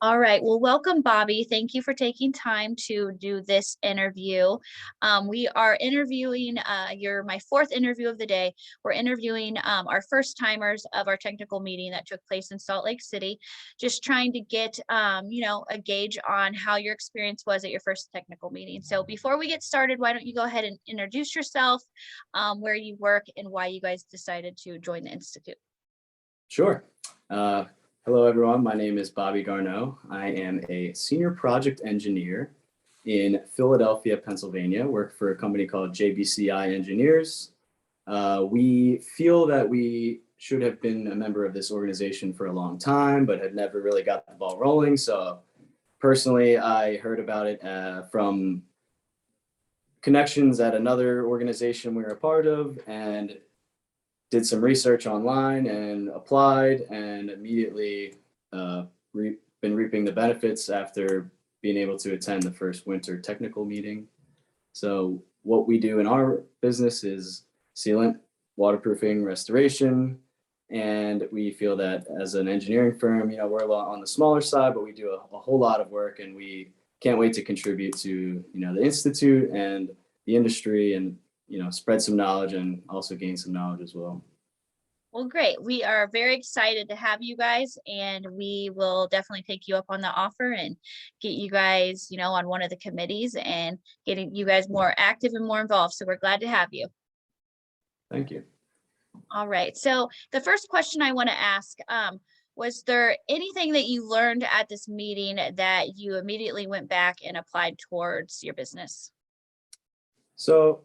All right. Well, welcome, Bobby. Thank you for taking time to do this interview. We are interviewing, you're my fourth interview of the day. We're interviewing our first timers of our technical meeting that took place in Salt Lake City, just trying to get, a gauge on how your experience was at your first technical meeting. So before we get started, why don't you go ahead and introduce yourself, where you work, and why you guys decided to join the Institute. Sure. Hello, everyone. My name is Bobby Garneau. I am a senior project engineer in Philadelphia, Pennsylvania. Work for a company called JBCI Engineers. We feel that we should have been a member of this organization for a long time, but had never really got the ball rolling. So personally, I heard about it from connections at another organization we were a part of, and did some research online and applied, and immediately been reaping the benefits after being able to attend the first winter technical meeting. So what we do in our business is sealant, waterproofing, restoration. And we feel that as an engineering firm, we're a lot on the smaller side, but we do a whole lot of work, and we can't wait to contribute to, the Institute and the industry, and spread some knowledge and also gain some knowledge as well. Well, great. We are very excited to have you guys, and we will definitely take you up on the offer and get you guys, on one of the committees and getting you guys more active and more involved. So we're glad to have you. Thank you. All right. So the first question I want to ask, was there anything that you learned at this meeting that you immediately went back and applied towards your business? So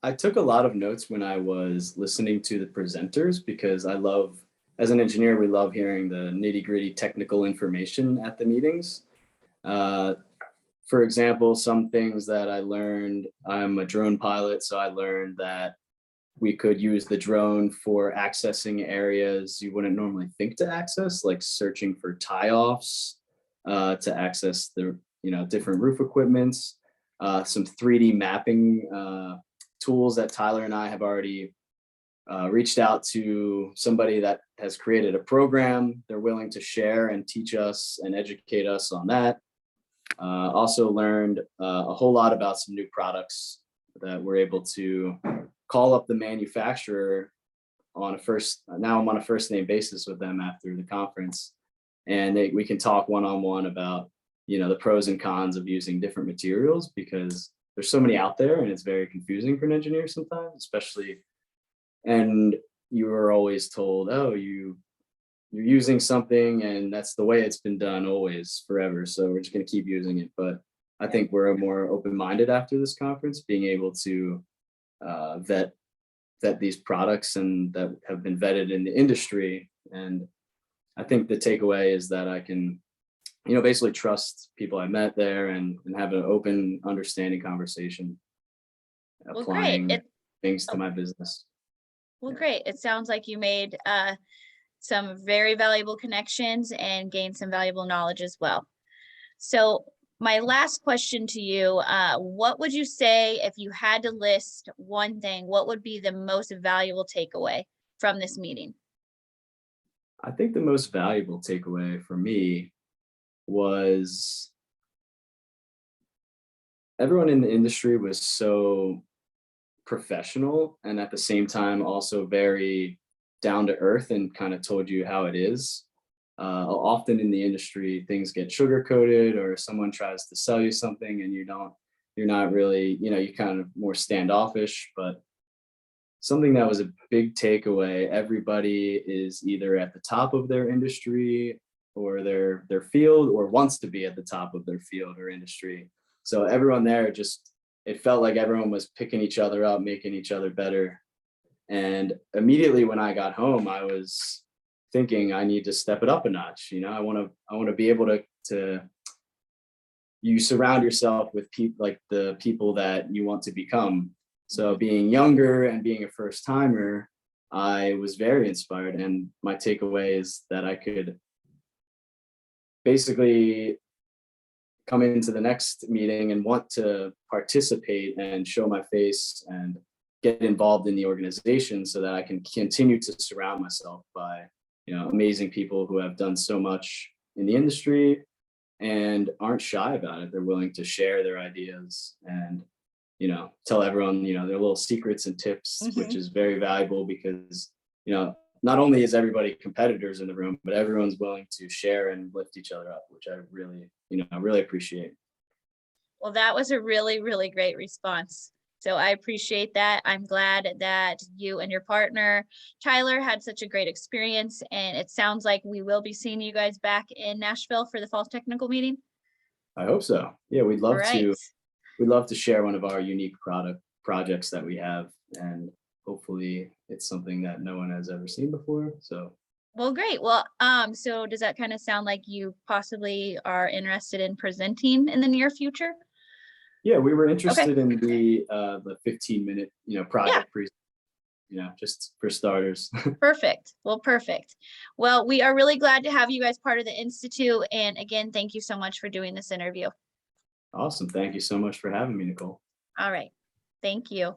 I took a lot of notes when I was listening to the presenters, because as an engineer, we love hearing the nitty-gritty technical information at the meetings. For example, some things that I learned, I'm a drone pilot, so I learned that we could use the drone for accessing areas you wouldn't normally think to access, like searching for tie-offs, to access the different roof equipments, some 3D mapping tools that Tyler and I have already reached out to somebody that has created a program they're willing to share and teach us and educate us on that. Also learned a whole lot about some new products that we're able to call up the manufacturer now I'm on a first name basis with them after the conference, and we can talk one-on-one about the pros and cons of using different materials, because there's so many out there and it's very confusing for an engineer sometimes, especially. And you are always told, oh, you're using something and that's the way it's been done always forever, so we're just going to keep using it. But I think we're more open-minded after this conference, being able to vet these products and that have been vetted in the industry. And I think the takeaway is that I can basically trust people I met there, and have an open, understanding conversation, applying things to my business. Well, great. It sounds like you made some very valuable connections and gained some valuable knowledge as well. So my last question to you, what would you say, if you had to list one thing, what would be the most valuable takeaway from this meeting? I think the most valuable takeaway for me was everyone in the industry was so professional, and at the same time also very down to earth, and kind of told you how it is. Often in the industry, things get sugar coated, or someone tries to sell you something and you're not really, you kind of more standoffish. But something that was a big takeaway, everybody is either at the top of their industry or their field, or wants to be at the top of their field or industry. So everyone there, it felt like everyone was picking each other up, making each other better. And immediately when I got home, I was thinking I need to step it up a notch. I want to be able to you surround yourself with people, like the people that you want to become. So being younger and being a first timer, I was very inspired, and my takeaway is that I could basically come into the next meeting and want to participate and show my face and get involved in the organization, so that I can continue to surround myself by amazing people who have done so much in the industry, and aren't shy about it. They're willing to share their ideas and, tell everyone, their little secrets and tips, which Mhm. is very valuable because, not only is everybody competitors in the room, but everyone's willing to share and lift each other up, which I really appreciate. Well, that was a really, really great response. So I appreciate that. I'm glad that you and your partner, Tyler, had such a great experience. And it sounds like we will be seeing you guys back in Nashville for the fall technical meeting. I hope so. Yeah, All right. we'd love to share one of our unique projects that we have, and hopefully it's something that no one has ever seen before. So Well, great. Well, so does that kind of sound like you possibly are interested in presenting in the near future? yeah, we were Okay. interested in the 15-minute, Yeah. project just for starters. Perfect. Well, perfect. Well, we are really glad to have you guys part of the Institute. And again, thank you so much for doing this interview. Awesome. Thank you so much for having me, Nicole. All right. Thank you.